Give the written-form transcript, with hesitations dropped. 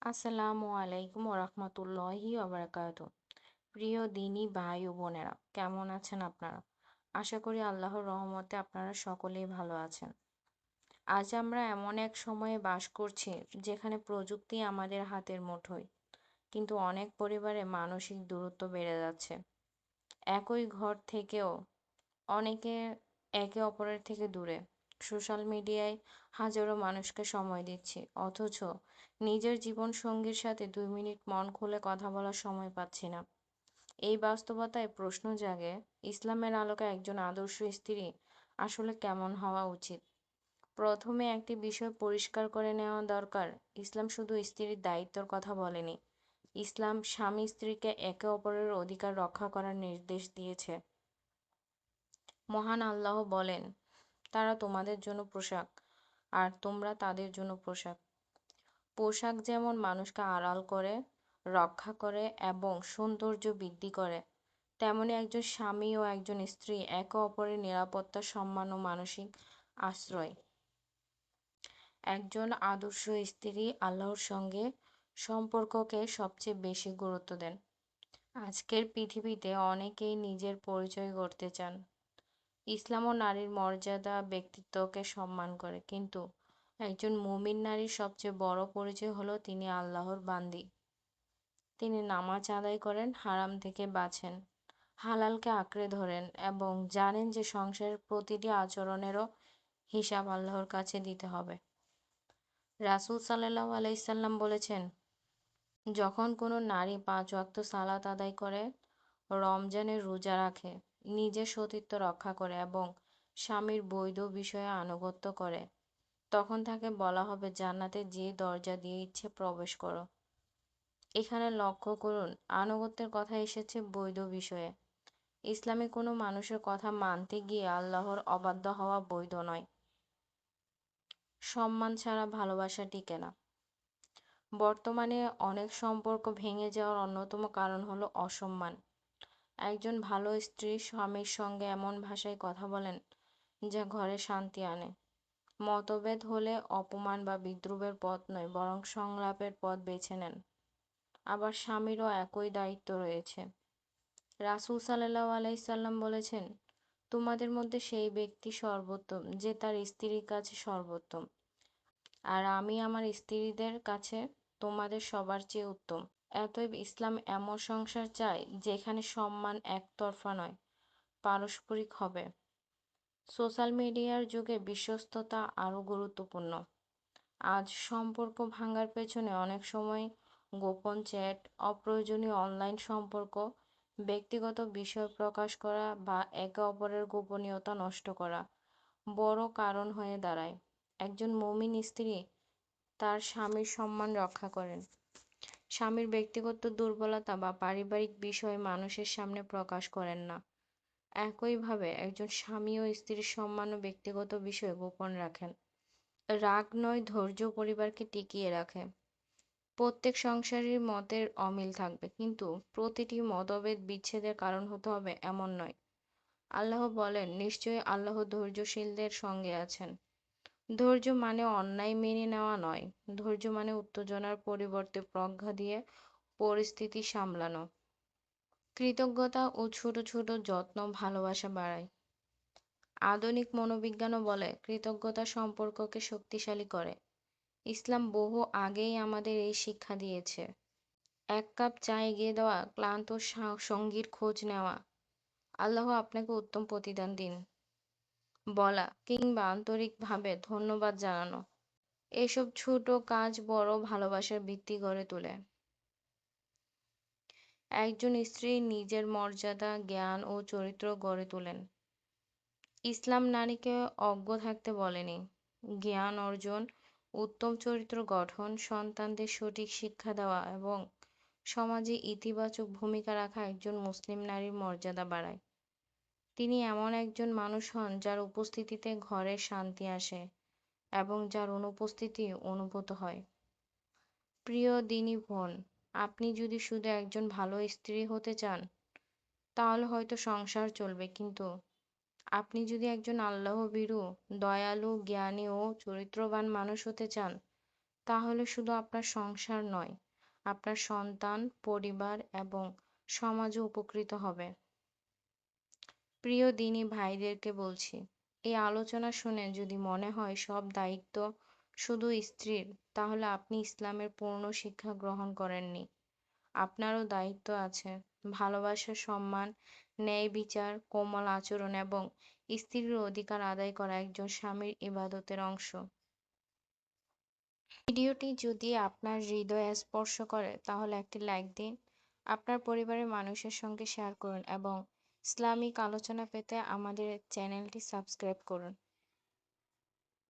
আসসালামু আলাইকুম ওরহমতুল্লাহি ওবারাকাতু। প্রিয় দিনী ভাই ও বোনেরা, কেমন আছেন আপনারা? আশা করি আল্লাহর রহমতে আপনারা সকলেই ভালো আছেন। আজ আমরা এমন এক সময়ে বাস করছি যেখানে প্রযুক্তি আমাদের হাতের মুঠোয়, কিন্তু অনেক পরিবারে মানসিক দূরত্ব বেড়ে যাচ্ছে। একই ঘর থেকেও অনেকে একে অপরের থেকে দূরে। সোশ্যাল মিডিয়ায় হাজারো মানুষকে সময় দিচ্ছি, অথচ নিজের জীবন সঙ্গীর সাথে 2 মিনিট মন খুলে কথা বলার সময় পাচ্ছি না। এই বাস্তবতায় প্রশ্ন জাগে, ইসলামের আলোকে একজন আদর্শ স্ত্রী আসলে কেমন হওয়া উচিত? প্রথমে একটি বিষয় পরিষ্কার করে নেওয়া দরকার। ইসলাম শুধু স্ত্রীর দায়িত্বের কথা বলেনি। ইসলাম স্বামী স্ত্রীকে একে অপরের অধিকার রক্ষা করার নির্দেশ দিয়েছে। মহান আল্লাহ বলেন, তারা তোমাদের জন্য পোশাক, আর তোমরা তাদের জন্য পোশাক। পোশাক যেমন মানুষকে আড়াল করে, রক্ষা করে এবং সৌন্দর্য বৃদ্ধি করে, তেমনি একজন স্বামী ও একজন স্ত্রী একে অপরের নিরাপত্তা, সম্মান ও মানসিক আশ্রয়। একজন আদর্শ স্ত্রী আল্লাহর সঙ্গে সম্পর্ককে সবচেয়ে বেশি গুরুত্ব দেন। আজকের পৃথিবীতে অনেকেই নিজের পরিচয় গড়তে চান। ইসলাম ও নারীর মর্যাদা, ব্যক্তিত্বকে সম্মান করে, কিন্তু একজন মুমিন নারীর সবচেয়ে বড় পরিচয় হলো তিনি আল্লাহর বান্দী। তিনি নামাজ আদায় করেন, হারাম থেকে বাঁচেন, হালালকে আঁকড়ে ধরেন এবং জানেন যে সংসারের প্রতিটি আচরণেরও হিসাব আল্লাহর কাছে দিতে হবে। রাসূল সাল্লাল্লাহু আলাইহি সাল্লাম বলেছেন, যখন কোনো নারী 5 ওয়াক্ত সালাত আদায় করে, রমজানের রোজা রাখে, নিজের সতীত্ব রক্ষা করে এবং স্বামীর বৈধ বিষয়ে আনুগত্য করে, তখন তাকে বলা হবে জান্নাতে যে দরজা দিয়ে ইচ্ছে প্রবেশ করো। এখানে লক্ষ্য করুন, আনুগত্যের কথা এসেছে বৈধ বিষয়ে। ইসলামে কোনো মানুষের কথা মানতে গিয়ে আল্লাহর অবাধ্য হওয়া বৈধ নয়। সম্মান ছাড়া ভালোবাসা টিকে না। বর্তমানে অনেক সম্পর্ক ভেঙে যাওয়ার অন্যতম কারণ হলো অসম্মান। একজন ভালো স্ত্রী স্বামীর সঙ্গে এমন ভাষায় কথা বলেন যা ঘরে শান্তি আনে। মতভেদ হলে অপমান বা বিদ্রূপের পথ নয়, বরং সংলাপের পথ বেছে নেন। আবার স্বামীরও একই দায়িত্ব রয়েছে। রাসূল সাল্লাল্লাহু আলাইহি সাল্লাম বলেছেন, তোমাদের মধ্যে সেই ব্যক্তি সর্বোত্তম যে তার স্ত্রীর কাছে সর্বোত্তম, আর আমি আমার স্ত্রীদের কাছে তোমাদের সবার চেয়ে উত্তম। অতএব ইসলাম এমন সংসার চায় যেখানে সম্মান একতরফা নয়, পারস্পরিক হবে। সোশ্যাল মিডিয়ার যুগে বিশ্বস্ততা আরও গুরুত্বপূর্ণ। আজ সম্পর্ক ভাঙার পেছনে অনেক সময় গোপন চ্যাট, অপ্রয়োজনীয় অনলাইন সম্পর্ক, ব্যক্তিগত বিষয় প্রকাশ করা বা একে অপরের গোপনীয়তা নষ্ট করা বড় কারণ হয়ে দাঁড়ায়। একজন মুমিন স্ত্রী তার স্বামীর সম্মান রক্ষা করেন। স্বামীর ব্যক্তিগত দুর্বলতা বা পারিবারিক বিষয় মানুষের সামনে প্রকাশ করেন না। একইভাবে একজন স্বামী ও স্ত্রীর সম্মান ও ব্যক্তিগত বিষয় গোপন রাখেন। রাগ নয়, ধৈর্য পরিবারকে টিকিয়ে রাখে। প্রত্যেক সংসারের মতের অমিল থাকবে, কিন্তু প্রতিটি মতভেদ বিচ্ছেদের কারণ হতে হবে এমন নয়। আল্লাহ বলেন, নিশ্চয়ই আল্লাহ ধৈর্যশীলদের সঙ্গে আছেন। ধৈর্য মানে অন্যায় মেনে নেওয়া নয়। ধৈর্য মানে উত্তেজনার পরিবর্তে প্রজ্ঞা দিয়ে পরিস্থিতি সামলানো। কৃতজ্ঞতা ও ছোট ছোট যত্ন ভালোবাসা বাড়ায়। আধুনিক মনোবিজ্ঞানও বলে কৃতজ্ঞতা সম্পর্ককে শক্তিশালী করে। ইসলাম বহু আগেই আমাদের এই শিক্ষা দিয়েছে। 1 কাপ চা এগিয়ে দেওয়া, ক্লান্ত সঙ্গীর খোঁজ নেওয়া, আল্লাহ আপনাকে উত্তম প্রতিদান দিন বলা, কিংবা আন্তরিকভাবে ধন্যবাদ জানানো, এসব ছোট কাজ বড় ভালোবাসার ভিত্তি গড়ে তোলে। একজন স্ত্রী নিজের মর্যাদা, জ্ঞান ও চরিত্র গড়ে তোলেন। ইসলাম নারীকে অজ্ঞ থাকতে বলেনি। জ্ঞান অর্জন, উত্তম চরিত্র গঠন, সন্তানদের সঠিক শিক্ষা দেওয়া এবং সমাজে ইতিবাচক ভূমিকা রাখা একজন মুসলিম নারীর মর্যাদা বাড়ায়। তিনি এমন একজন মানুষ হন যার উপস্থিতিতে ঘরে শান্তি আসে এবং যার অনুপস্থিতি অনুভূত হয়। প্রিয় দিনী বোন, আপনি যদি শুধু একজন ভালো স্ত্রী হতে চান, তাহলে হয়তো সংসার চলবে, কিন্তু আপনি যদি একজন আল্লাহভীরু, দয়ালু, জ্ঞানী ও চরিত্রবান মানুষ হতে চান, তাহলে শুধু আপনার সংসার নয়, আপনার সন্তান, পরিবার এবং সমাজও উপকৃত হবে। প্রিয় দিনী ভাইদেরকে বলছি, এই আলোচনা শুনে যদি মনে হয় সব দায়িত্ব শুধু স্ত্রীর, তাহলে আপনি ইসলামের পূর্ণ শিক্ষা গ্রহণ করেননি। আপনারও দায়িত্ব আছে। ভালোবাসা, সম্মান, ন্যায় বিচার, কোমল আচরণ এবং স্ত্রীর অধিকার আদায় করা একজন স্বামীর ইবাদতের অংশ। ভিডিওটি যদি আপনার হৃদয়ে স্পর্শ করে তাহলে একটি লাইক দিন, আপনার পরিবারের মানুষের সঙ্গে শেয়ার করুন এবং ইসলামিক আলোচনা পেতে আমাদের চ্যানেলটি সাবস্ক্রাইব করুন।